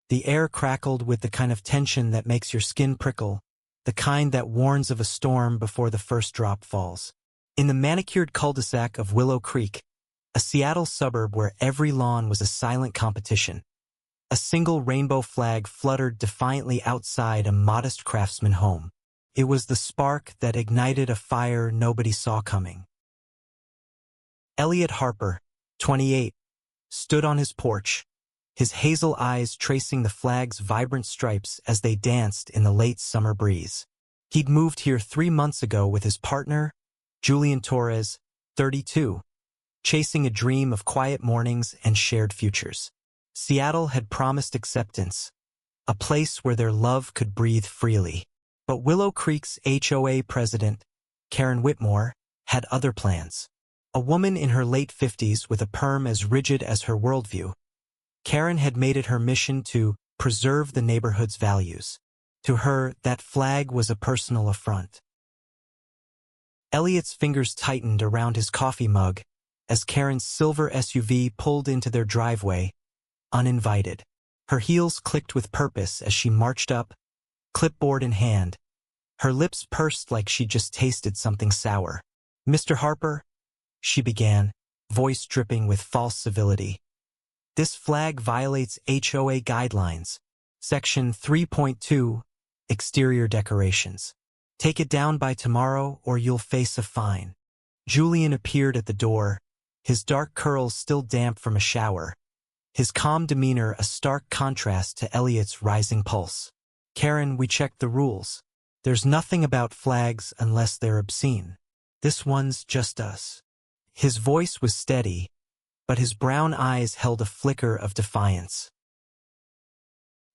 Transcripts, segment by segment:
The air crackled with the kind of tension that makes your skin prickle, the kind that warns of a storm before the first drop falls. In the manicured cul-de-sac of Willow Creek, a Seattle suburb where every lawn was a silent competition, a single rainbow flag fluttered defiantly outside a modest craftsman home. It was the spark that ignited a fire nobody saw coming. Elliot Harper, 28, stood on his porch, his hazel eyes tracing the flag's vibrant stripes as they danced in the late summer breeze. He'd moved here 3 months ago with his partner, Julian Torres, 32, chasing a dream of quiet mornings and shared futures. Seattle had promised acceptance, a place where their love could breathe freely. But Willow Creek's HOA president, Karen Whitmore, had other plans. A woman in her late 50s with a perm as rigid as her worldview, Karen had made it her mission to preserve the neighborhood's values. To her, that flag was a personal affront. Elliot's fingers tightened around his coffee mug as Karen's silver SUV pulled into their driveway, uninvited. Her heels clicked with purpose as she marched up, clipboard in hand. Her lips pursed like she'd just tasted something sour. "Mr. Harper," she began, voice dripping with false civility. "This flag violates HOA guidelines. Section 3.2, Exterior Decorations. Take it down by tomorrow or you'll face a fine." Julian appeared at the door, his dark curls still damp from a shower, his calm demeanor a stark contrast to Elliot's rising pulse. "Karen, we checked the rules. There's nothing about flags unless they're obscene. This one's just us." His voice was steady, but his brown eyes held a flicker of defiance.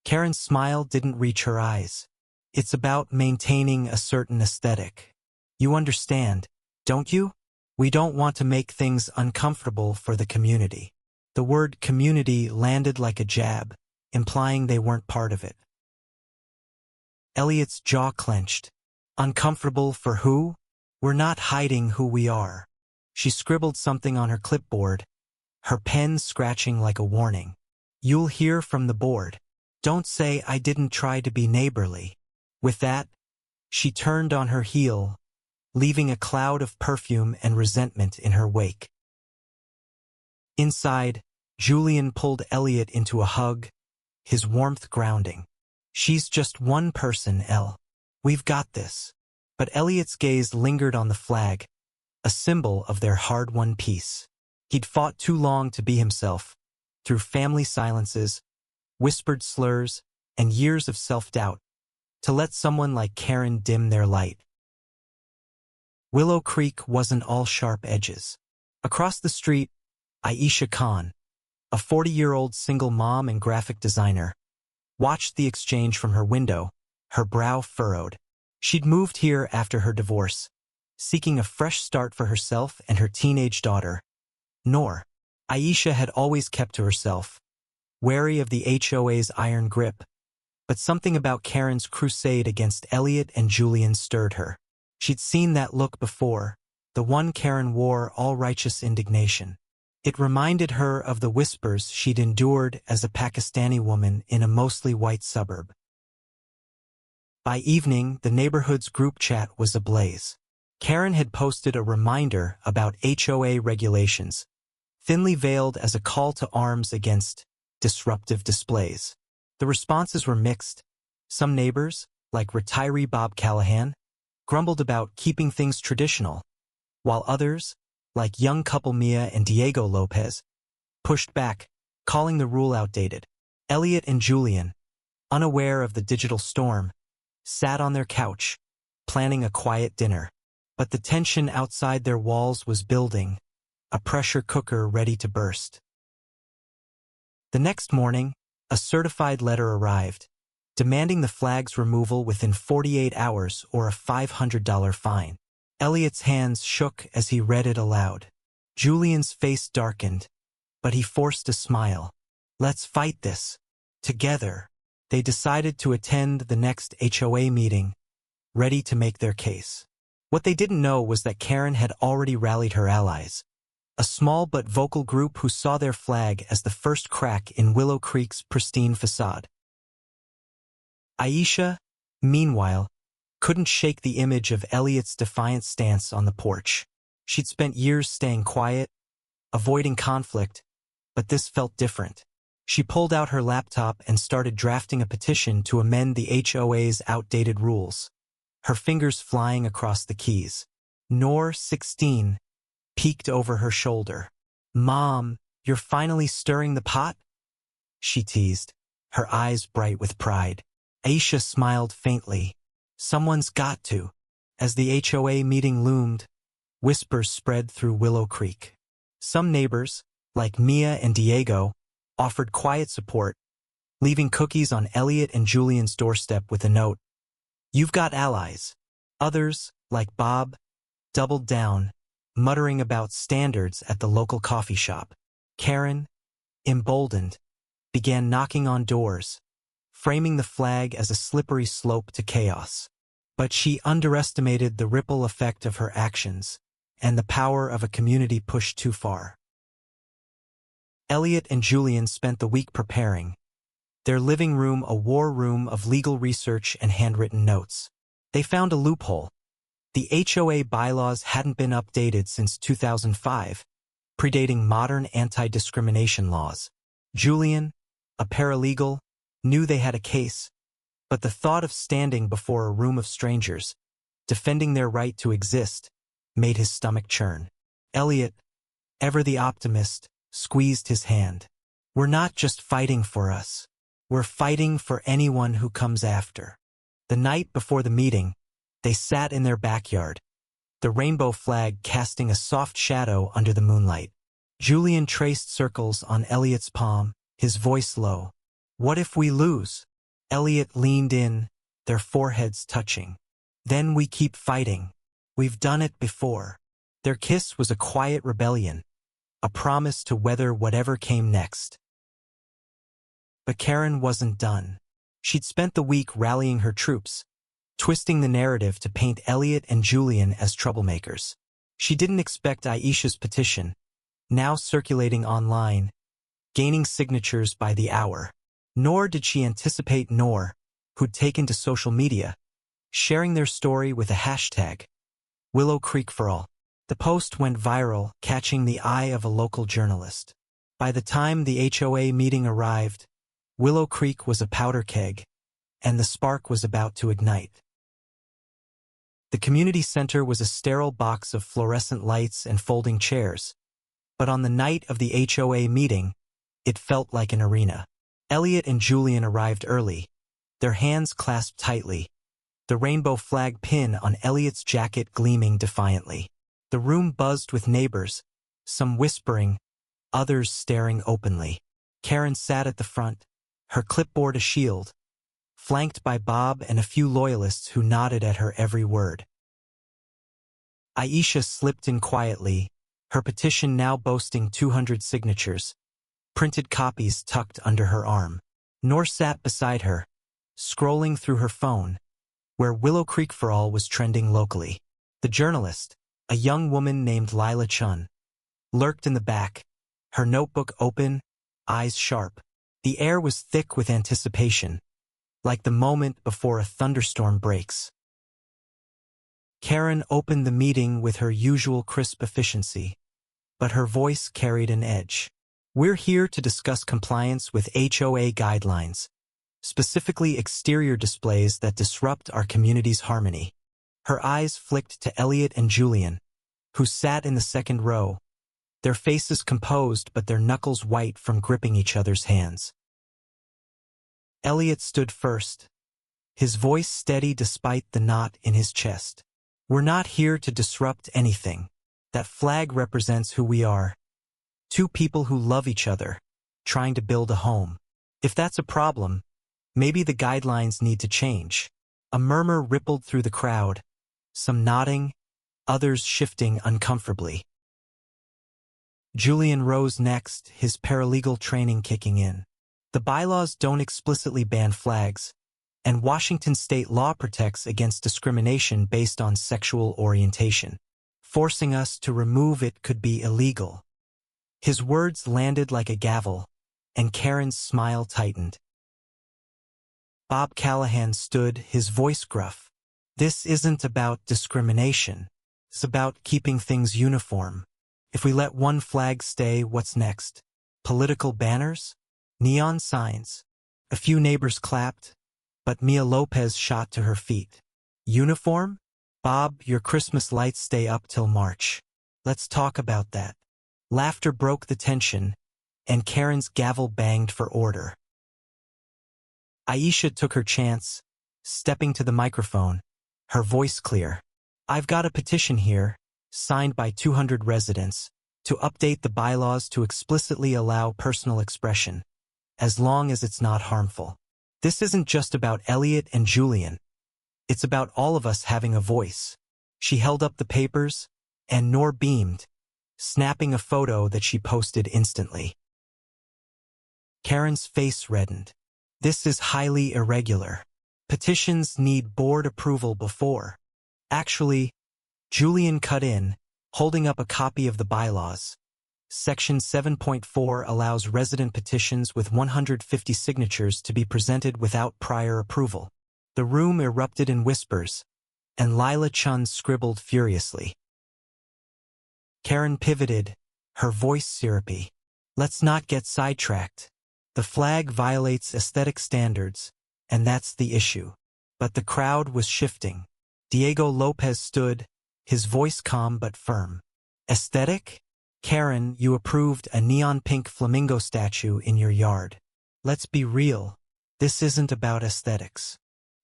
Karen's smile didn't reach her eyes. "It's about maintaining a certain aesthetic. You understand, don't you? We don't want to make things uncomfortable for the community." The word community landed like a jab, implying they weren't part of it. Elliot's jaw clenched. "Uncomfortable for who? We're not hiding who we are." She scribbled something on her clipboard, her pen scratching like a warning. "You'll hear from the board. Don't say I didn't try to be neighborly." With that, she turned on her heel, leaving a cloud of perfume and resentment in her wake. Inside, Julian pulled Elliot into a hug, his warmth grounding. "She's just one person, Elle. We've got this." But Elliot's gaze lingered on the flag, a symbol of their hard-won peace. He'd fought too long to be himself, through family silences, whispered slurs, and years of self-doubt, to let someone like Karen dim their light. Willow Creek wasn't all sharp edges. Across the street, Aisha Khan, a 40-year-old single mom and graphic designer, watched the exchange from her window, her brow furrowed. She'd moved here after her divorce, seeking a fresh start for herself and her teenage daughter, Noor. Aisha had always kept to herself, wary of the HOA's iron grip, but something about Karen's crusade against Elliot and Julian stirred her. She'd seen that look before, the one Karen wore all righteous indignation. It reminded her of the whispers she'd endured as a Pakistani woman in a mostly white suburb. By evening, the neighborhood's group chat was ablaze. Karen had posted a reminder about HOA regulations, thinly veiled as a call to arms against disruptive displays. The responses were mixed. Some neighbors, like retiree Bob Callahan, grumbled about keeping things traditional, while others, like young couple Mia and Diego Lopez, pushed back, calling the rule outdated. Elliot and Julian, unaware of the digital storm, sat on their couch, planning a quiet dinner. But the tension outside their walls was building, a pressure cooker ready to burst. The next morning, a certified letter arrived, demanding the flag's removal within 48 hours or a $500 fine. Elliot's hands shook as he read it aloud. Julian's face darkened, but he forced a smile. "Let's fight this. Together." They decided to attend the next HOA meeting, ready to make their case. What they didn't know was that Karen had already rallied her allies, a small but vocal group who saw their flag as the first crack in Willow Creek's pristine facade. Aisha, meanwhile, couldn't shake the image of Elliot's defiant stance on the porch. She'd spent years staying quiet, avoiding conflict, but this felt different. She pulled out her laptop and started drafting a petition to amend the HOA's outdated rules, her fingers flying across the keys. Noor, 16, peeked over her shoulder. "Mom, you're finally stirring the pot?" she teased, her eyes bright with pride. Aisha smiled faintly. Someone's got to. As the HOA meeting loomed, whispers spread through Willow Creek. Some neighbors, like Mia and Diego, offered quiet support, leaving cookies on Elliot and Julian's doorstep with a note, "You've got allies." Others, like Bob, doubled down, muttering about standards at the local coffee shop. Karen, emboldened, began knocking on doors, framing the flag as a slippery slope to chaos. But she underestimated the ripple effect of her actions and the power of a community pushed too far. Elliot and Julian spent the week preparing, their living room a war room of legal research and handwritten notes. They found a loophole. The HOA bylaws hadn't been updated since 2005, predating modern anti-discrimination laws. Julian, a paralegal, knew they had a case, but the thought of standing before a room of strangers, defending their right to exist, made his stomach churn. Elliot, ever the optimist, squeezed his hand. "We're not just fighting for us. We're fighting for anyone who comes after." The night before the meeting, they sat in their backyard, the rainbow flag casting a soft shadow under the moonlight. Julian traced circles on Elliot's palm, his voice low. "What if we lose?" Elliot leaned in, their foreheads touching. "Then we keep fighting. We've done it before." Their kiss was a quiet rebellion, a promise to weather whatever came next. But Karen wasn't done. She'd spent the week rallying her troops, twisting the narrative to paint Elliot and Julian as troublemakers. She didn't expect Aisha's petition, now circulating online, gaining signatures by the hour. Nor did she anticipate Noor, who'd taken to social media, sharing their story with a hashtag, Willow Creek for All. The post went viral, catching the eye of a local journalist. By the time the HOA meeting arrived, Willow Creek was a powder keg, and the spark was about to ignite. The community center was a sterile box of fluorescent lights and folding chairs, but on the night of the HOA meeting, it felt like an arena. Elliot and Julian arrived early, their hands clasped tightly, the rainbow flag pin on Elliot's jacket gleaming defiantly. The room buzzed with neighbors, some whispering, others staring openly. Karen sat at the front, her clipboard a shield, flanked by Bob and a few loyalists who nodded at her every word. Aisha slipped in quietly, her petition now boasting 200 signatures, printed copies tucked under her arm. Noor sat beside her, scrolling through her phone, where Willow Creek for All was trending locally. The journalist, a young woman named Lila Chun, lurked in the back, her notebook open, eyes sharp. The air was thick with anticipation, like the moment before a thunderstorm breaks. Karen opened the meeting with her usual crisp efficiency, but her voice carried an edge. "We're here to discuss compliance with HOA guidelines, specifically exterior displays that disrupt our community's harmony." Her eyes flicked to Elliot and Julian, who sat in the second row, their faces composed but their knuckles white from gripping each other's hands. Elliot stood first, his voice steady despite the knot in his chest. "We're not here to disrupt anything. That flag represents who we are. Two people who love each other, trying to build a home. If that's a problem, maybe the guidelines need to change." A murmur rippled through the crowd, some nodding, others shifting uncomfortably. Julian rose next, his paralegal training kicking in. The bylaws don't explicitly ban flags, and Washington state law protects against discrimination based on sexual orientation. Forcing us to remove it could be illegal. His words landed like a gavel, and Karen's smile tightened. Bob Callahan stood, his voice gruff. This isn't about discrimination. It's about keeping things uniform. If we let one flag stay, what's next? Political banners? Neon signs? A few neighbors clapped, but Mia Lopez shot to her feet. Uniform? Bob, your Christmas lights stay up till March. Let's talk about that. Laughter broke the tension, and Karen's gavel banged for order. Aisha took her chance, stepping to the microphone, her voice clear. I've got a petition here, signed by 200 residents, to update the bylaws to explicitly allow personal expression, as long as it's not harmful. This isn't just about Elliot and Julian. It's about all of us having a voice. She held up the papers, and Noor beamed, snapping a photo that she posted instantly. Karen's face reddened. This is highly irregular. Petitions need board approval before. Actually, Julian cut in, holding up a copy of the bylaws. Section 7.4 allows resident petitions with 150 signatures to be presented without prior approval. The room erupted in whispers, and Lila Chun scribbled furiously. Karen pivoted, her voice syrupy. Let's not get sidetracked. The flag violates aesthetic standards, and that's the issue. But the crowd was shifting. Diego Lopez stood, his voice calm but firm. Aesthetic? Karen, you approved a neon pink flamingo statue in your yard. Let's be real. This isn't about aesthetics.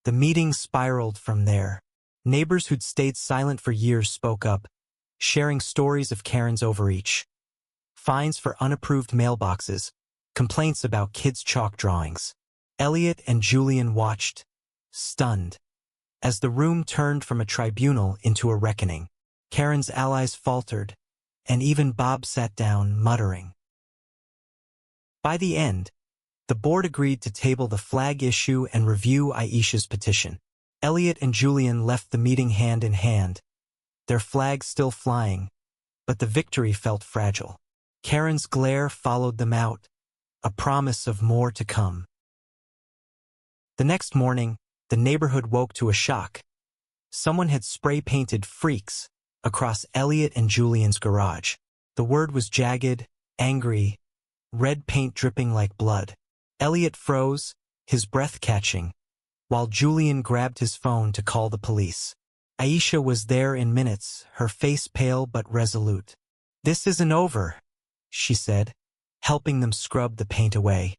The meeting spiraled from there. Neighbors who'd stayed silent for years spoke up, sharing stories of Karen's overreach. Fines for unapproved mailboxes, complaints about kids' chalk drawings. Elliot and Julian watched, stunned, as the room turned from a tribunal into a reckoning. Karen's allies faltered, and even Bob sat down, muttering. By the end, the board agreed to table the flag issue and review Aisha's petition. Elliot and Julian left the meeting hand in hand, their flags still flying, but the victory felt fragile. Karen's glare followed them out, a promise of more to come. The next morning, the neighborhood woke to a shock. Someone had spray-painted "Freaks" across Elliot and Julian's garage. The word was jagged, angry, red paint dripping like blood. Elliot froze, his breath catching, while Julian grabbed his phone to call the police. Aisha was there in minutes, her face pale but resolute. "This isn't over," she said, helping them scrub the paint away.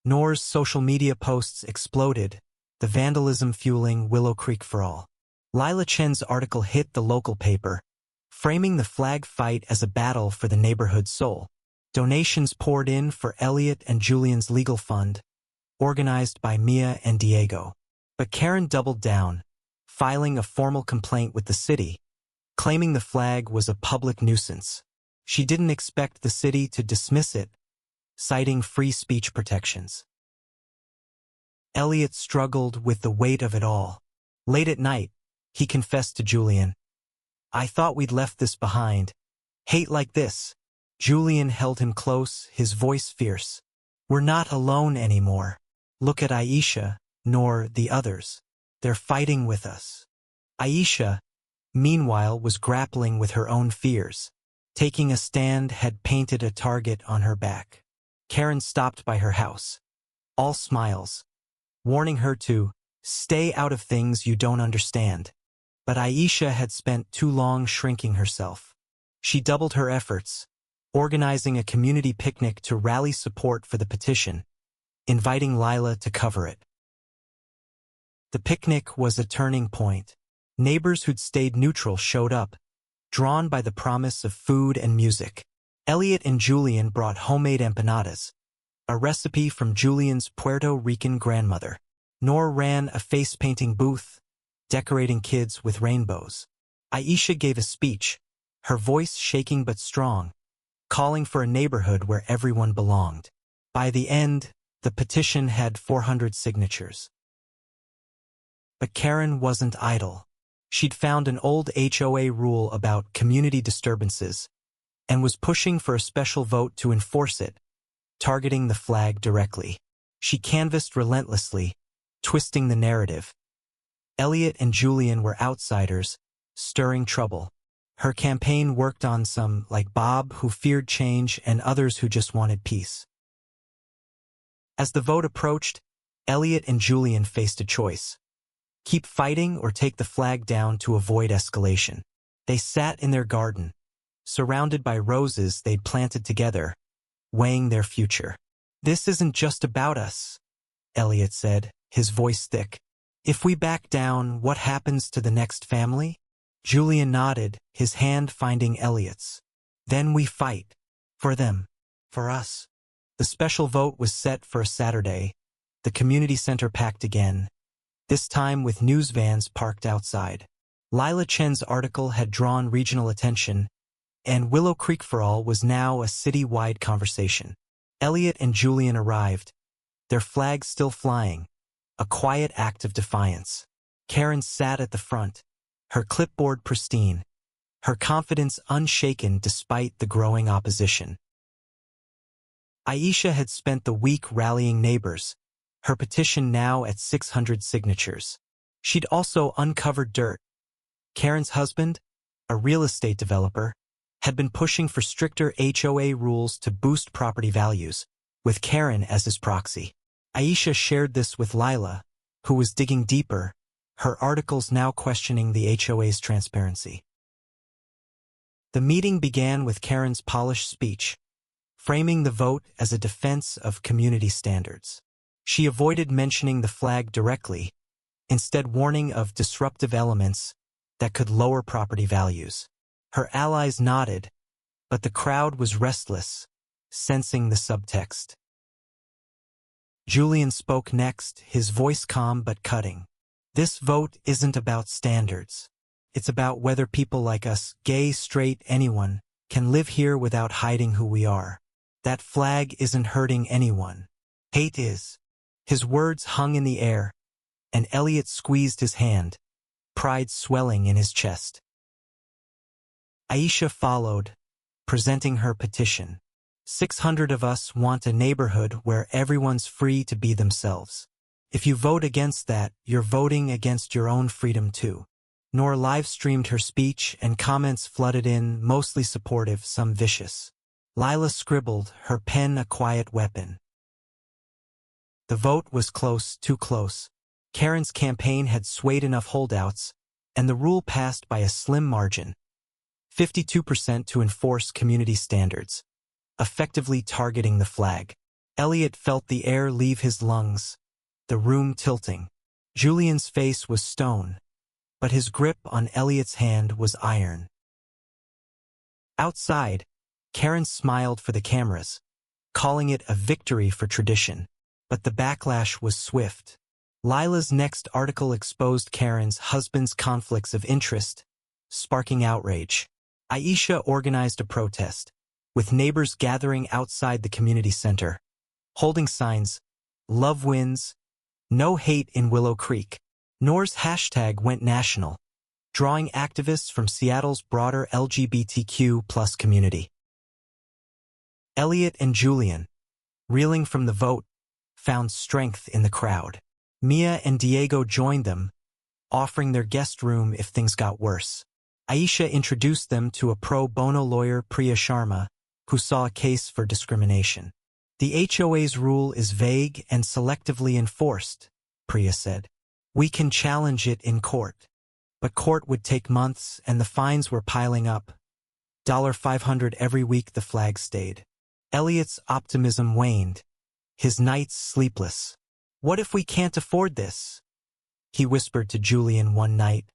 Noor's social media posts exploded, the vandalism fueling Willow Creek for all. Lila Chen's article hit the local paper, framing the flag fight as a battle for the neighborhood's soul. Donations poured in for Elliot and Julian's legal fund, organized by Mia and Diego. But Karen doubled down, filing a formal complaint with the city, claiming the flag was a public nuisance. She didn't expect the city to dismiss it, citing free speech protections. Elliot struggled with the weight of it all. Late at night, he confessed to Julian, "I thought we'd left this behind. Hate like this." Julian held him close, his voice fierce. "We're not alone anymore. Look at Aisha, nor the others. They're fighting with us." Aisha, meanwhile, was grappling with her own fears. Taking a stand had painted a target on her back. Karen stopped by her house, all smiles, warning her to stay out of things you don't understand. But Aisha had spent too long shrinking herself. She doubled her efforts, organizing a community picnic to rally support for the petition, inviting Lila to cover it. The picnic was a turning point. Neighbors who'd stayed neutral showed up, drawn by the promise of food and music. Elliot and Julian brought homemade empanadas, a recipe from Julian's Puerto Rican grandmother. Noor ran a face-painting booth, decorating kids with rainbows. Aisha gave a speech, her voice shaking but strong, calling for a neighborhood where everyone belonged. By the end, the petition had 400 signatures. But Karen wasn't idle. She'd found an old HOA rule about community disturbances and was pushing for a special vote to enforce it, targeting the flag directly. She canvassed relentlessly, twisting the narrative. Elliot and Julian were outsiders, stirring trouble. Her campaign worked on some, like Bob, who feared change, and others who just wanted peace. As the vote approached, Elliot and Julian faced a choice. Keep fighting or take the flag down to avoid escalation. They sat in their garden, surrounded by roses they'd planted together, weighing their future. "This isn't just about us," Elliot said, his voice thick. "If we back down, what happens to the next family?" Julian nodded, his hand finding Elliot's. "Then we fight. For them. For us." The special vote was set for a Saturday. The community center packed again, this time with news vans parked outside. Lila Chen's article had drawn regional attention, and Willow Creek for All was now a city-wide conversation. Elliot and Julian arrived, their flags still flying, a quiet act of defiance. Karen sat at the front, her clipboard pristine, her confidence unshaken despite the growing opposition. Aisha had spent the week rallying neighbors, her petition now at 600 signatures. She'd also uncovered dirt. Karen's husband, a real estate developer, had been pushing for stricter HOA rules to boost property values, with Karen as his proxy. Aisha shared this with Lila, who was digging deeper, her articles now questioning the HOA's transparency. The meeting began with Karen's polished speech, framing the vote as a defense of community standards. She avoided mentioning the flag directly, instead warning of disruptive elements that could lower property values. Her allies nodded, but the crowd was restless, sensing the subtext. Julian spoke next, his voice calm but cutting. "This vote isn't about standards. It's about whether people like us, gay, straight, anyone, can live here without hiding who we are. That flag isn't hurting anyone. Hate is." His words hung in the air, and Elliot squeezed his hand, pride swelling in his chest. Aisha followed, presenting her petition. 600 of us want a neighborhood where everyone's free to be themselves. If you vote against that, you're voting against your own freedom too. Noor live-streamed her speech and comments flooded in, mostly supportive, some vicious. Lila scribbled, her pen a quiet weapon. The vote was close, too close. Karen's campaign had swayed enough holdouts, and the rule passed by a slim margin. 52% to enforce community standards, effectively targeting the flag. Elliot felt the air leave his lungs, the room tilting. Julian's face was stone, but his grip on Elliot's hand was iron. Outside, Karen smiled for the cameras, calling it a victory for tradition, but the backlash was swift. Lila's next article exposed Karen's husband's conflicts of interest, sparking outrage. Aisha organized a protest, with neighbors gathering outside the community center, holding signs, "Love wins," "No hate in Willow Creek." Noor's hashtag went national, drawing activists from Seattle's broader LGBTQ+ community. Elliot and Julian, reeling from the vote, found strength in the crowd. Mia and Diego joined them, offering their guest room if things got worse. Aisha introduced them to a pro bono lawyer, Priya Sharma, who saw a case for discrimination. "The HOA's rule is vague and selectively enforced," Priya said. "We can challenge it in court." But court would take months and the fines were piling up. $500 every week the flag stayed. Elliot's optimism waned, his nights sleepless. "What if we can't afford this?" he whispered to Julian one night,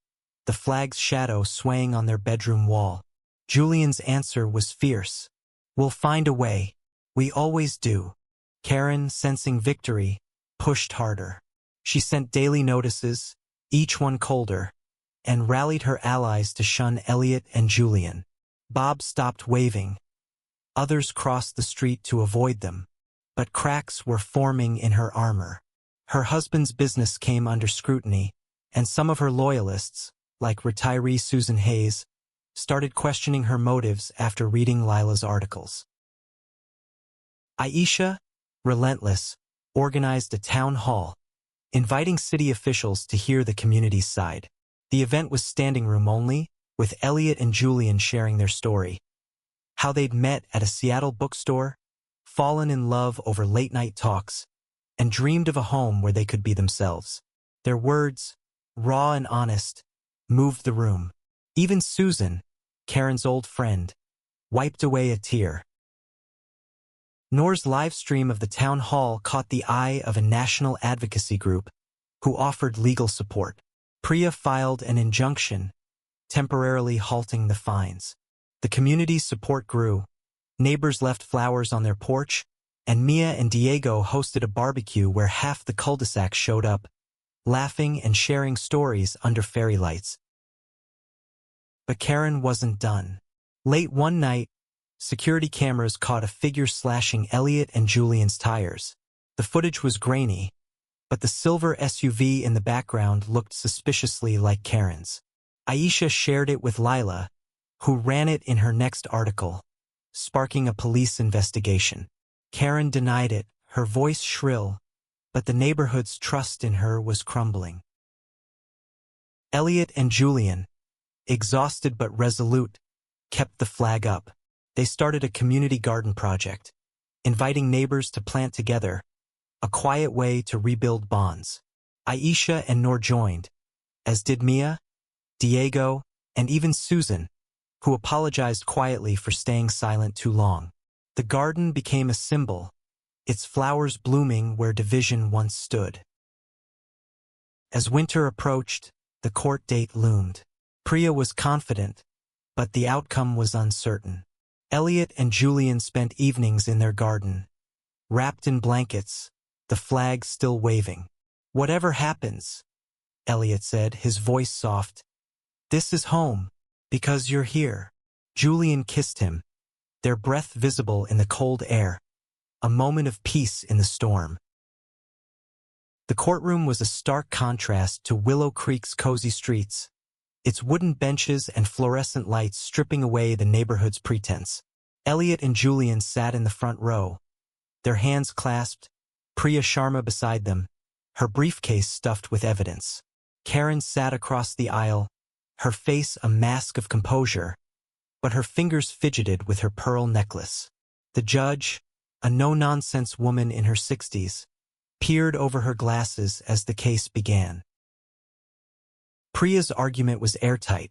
the flag's shadow swaying on their bedroom wall. Julian's answer was fierce. "We'll find a way. We always do." Karen, sensing victory, pushed harder. She sent daily notices, each one colder, and rallied her allies to shun Elliot and Julian. Bob stopped waving. Others crossed the street to avoid them, but cracks were forming in her armor. Her husband's business came under scrutiny, and some of her loyalists, like retiree Susan Hayes, started questioning her motives after reading Lila's articles. Aisha, relentless, organized a town hall, inviting city officials to hear the community's side. The event was standing room only, with Elliot and Julian sharing their story. How they'd met at a Seattle bookstore, fallen in love over late-night talks, and dreamed of a home where they could be themselves. Their words, raw and honest, moved the room. Even Susan, Karen's old friend, wiped away a tear. Noor's live stream of the town hall caught the eye of a national advocacy group who offered legal support. Priya filed an injunction, temporarily halting the fines. The community's support grew. Neighbors left flowers on their porch, and Mia and Diego hosted a barbecue where half the cul-de-sac showed up, laughing and sharing stories under fairy lights. But Karen wasn't done. Late one night, security cameras caught a figure slashing Elliot and Julian's tires. The footage was grainy, but the silver SUV in the background looked suspiciously like Karen's. Aisha shared it with Lila, who ran it in her next article, sparking a police investigation. Karen denied it, her voice shrill, but the neighborhood's trust in her was crumbling. Elliot and Julian, exhausted but resolute, kept the flag up. They started a community garden project, inviting neighbors to plant together, a quiet way to rebuild bonds. Aisha and Noor joined, as did Mia, Diego, and even Susan, who apologized quietly for staying silent too long. The garden became a symbol, its flowers blooming where division once stood. As winter approached, the court date loomed. Priya was confident, but the outcome was uncertain. Elliot and Julian spent evenings in their garden, wrapped in blankets, the flag still waving. "Whatever happens," Elliot said, his voice soft, "this is home, because you're here." Julian kissed him, their breath visible in the cold air, a moment of peace in the storm. The courtroom was a stark contrast to Willow Creek's cozy streets, its wooden benches and fluorescent lights stripping away the neighborhood's pretense. Elliot and Julian sat in the front row, their hands clasped, Priya Sharma beside them, her briefcase stuffed with evidence. Karen sat across the aisle, her face a mask of composure, but her fingers fidgeted with her pearl necklace. The judge, a no-nonsense woman in her 60s, peered over her glasses as the case began. Priya's argument was airtight.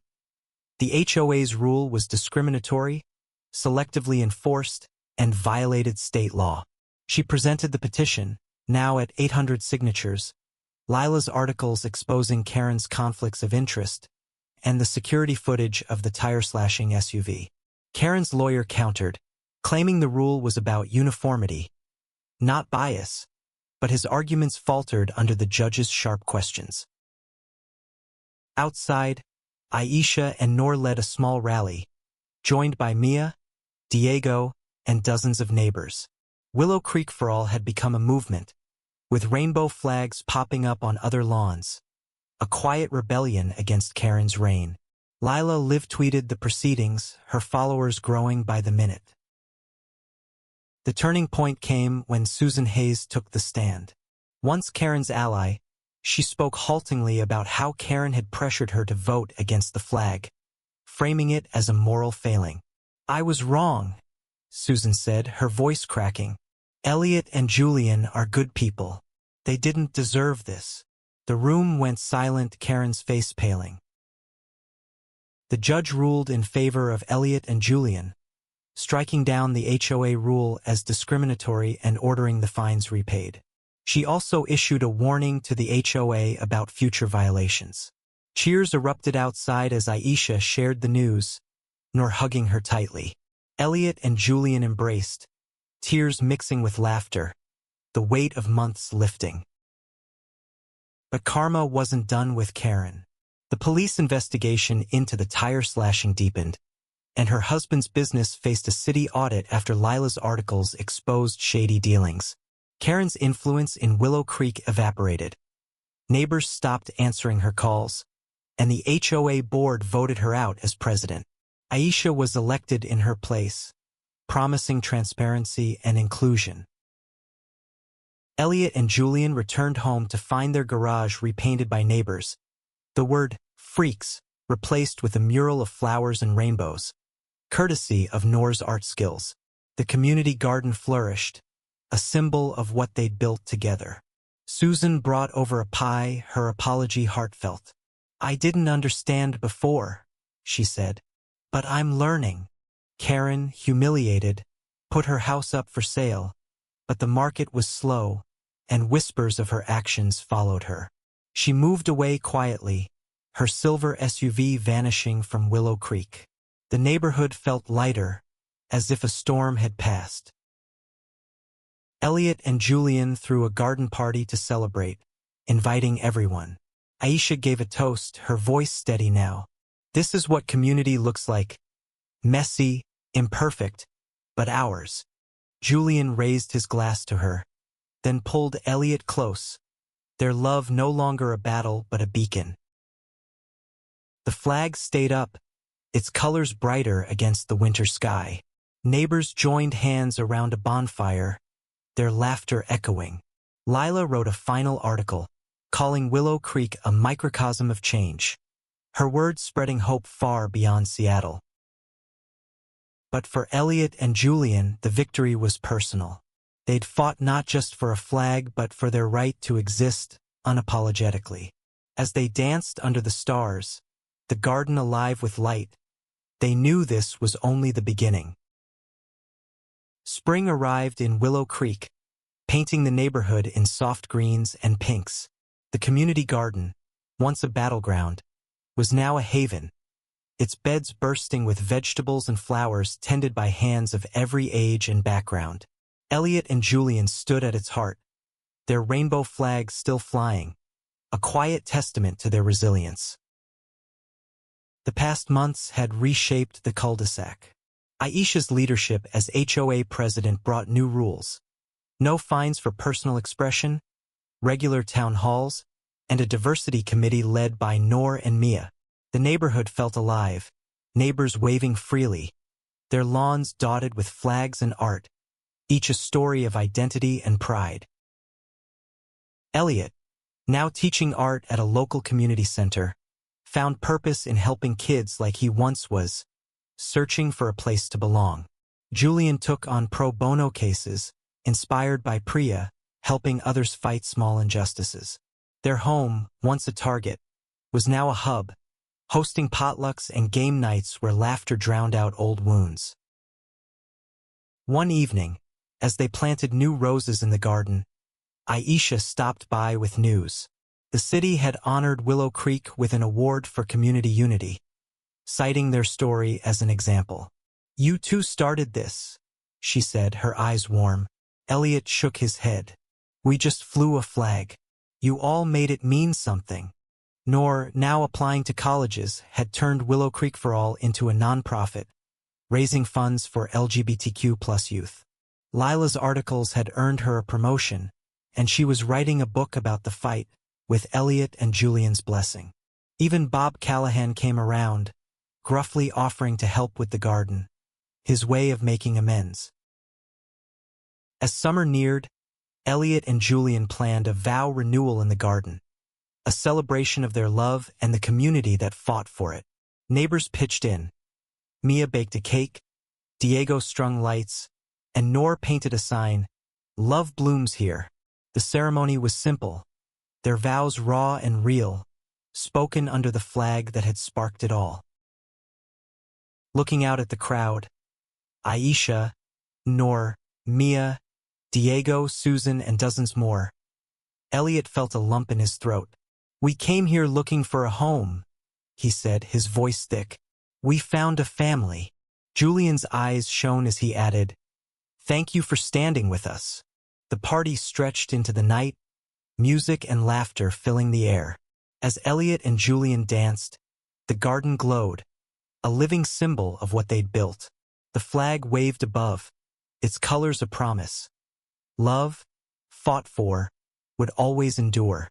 The HOA's rule was discriminatory, selectively enforced, and violated state law. She presented the petition, now at 800 signatures, Lila's articles exposing Karen's conflicts of interest, and the security footage of the tire-slashing SUV. Karen's lawyer countered, claiming the rule was about uniformity, not bias, but his arguments faltered under the judge's sharp questions. Outside, Aisha and Noor led a small rally, joined by Mia, Diego, and dozens of neighbors. Willow Creek for All had become a movement, with rainbow flags popping up on other lawns, a quiet rebellion against Karen's reign. Lila live-tweeted the proceedings, her followers growing by the minute. The turning point came when Susan Hayes took the stand. Once Karen's ally, she spoke haltingly about how Karen had pressured her to vote against the flag, framing it as a moral failing. "I was wrong," Susan said, her voice cracking. "Elliot and Julian are good people. They didn't deserve this." The room went silent, Karen's face paling. The judge ruled in favor of Elliot and Julian, striking down the HOA rule as discriminatory and ordering the fines repaid. She also issued a warning to the HOA about future violations. Cheers erupted outside as Aisha shared the news, Noor hugging her tightly. Elliot and Julian embraced, tears mixing with laughter, the weight of months lifting. But karma wasn't done with Karen. The police investigation into the tire slashing deepened, and her husband's business faced a city audit after Lila's articles exposed shady dealings. Karen's influence in Willow Creek evaporated. Neighbors stopped answering her calls, and the HOA board voted her out as president. Aisha was elected in her place, promising transparency and inclusion. Elliot and Julian returned home to find their garage repainted by neighbors. The word "freaks" replaced with a mural of flowers and rainbows, courtesy of Noor's art skills. The community garden flourished, a symbol of what they'd built together. Susan brought over a pie, her apology heartfelt. "I didn't understand before," she said, "but I'm learning." Karen, humiliated, put her house up for sale, but the market was slow, and whispers of her actions followed her. She moved away quietly, her silver SUV vanishing from Willow Creek. The neighborhood felt lighter, as if a storm had passed. Elliot and Julian threw a garden party to celebrate, inviting everyone. Aisha gave a toast, her voice steady now. "This is what community looks like. Messy, imperfect, but ours." Julian raised his glass to her, then pulled Elliot close, their love no longer a battle but a beacon. The flag stayed up, its colors brighter against the winter sky. Neighbors joined hands around a bonfire, their laughter echoing. Lila wrote a final article, calling Willow Creek a microcosm of change, her words spreading hope far beyond Seattle. But for Elliot and Julian, the victory was personal. They'd fought not just for a flag but for their right to exist unapologetically. As they danced under the stars, the garden alive with light, they knew this was only the beginning. Spring arrived in Willow Creek, painting the neighborhood in soft greens and pinks. The community garden, once a battleground, was now a haven, its beds bursting with vegetables and flowers tended by hands of every age and background. Elliot and Julian stood at its heart, their rainbow flags still flying, a quiet testament to their resilience. The past months had reshaped the cul-de-sac. Aisha's leadership as HOA president brought new rules. No fines for personal expression, regular town halls, and a diversity committee led by Noor and Mia. The neighborhood felt alive, neighbors waving freely, their lawns dotted with flags and art, each a story of identity and pride. Elliot, now teaching art at a local community center, found purpose in helping kids like he once was, searching for a place to belong. Julian took on pro bono cases, inspired by Priya, helping others fight small injustices. Their home, once a target, was now a hub, hosting potlucks and game nights where laughter drowned out old wounds. One evening, as they planted new roses in the garden, Aisha stopped by with news. The city had honored Willow Creek with an award for community unity, citing their story as an example. "You two started this," she said, her eyes warm. Elliot shook his head. "We just flew a flag. You all made it mean something." Noor, now applying to colleges, had turned Willow Creek for All into a nonprofit, raising funds for LGBTQ+ youth. Lila's articles had earned her a promotion, and she was writing a book about the fight, with Elliot and Julian's blessing. Even Bob Callahan came around, gruffly offering to help with the garden, his way of making amends. As summer neared, Elliot and Julian planned a vow renewal in the garden, a celebration of their love and the community that fought for it. Neighbors pitched in. Mia baked a cake, Diego strung lights, and Noor painted a sign, "Love blooms here." The ceremony was simple, their vows raw and real, spoken under the flag that had sparked it all. Looking out at the crowd, Aisha, Noor, Mia, Diego, Susan, and dozens more, Elliot felt a lump in his throat. "We came here looking for a home," he said, his voice thick. "We found a family." Julian's eyes shone as he added, "Thank you for standing with us." The party stretched into the night, music and laughter filling the air. As Elliot and Julian danced, the garden glowed, a living symbol of what they'd built. The flag waved above, its colors a promise. Love, fought for, would always endure.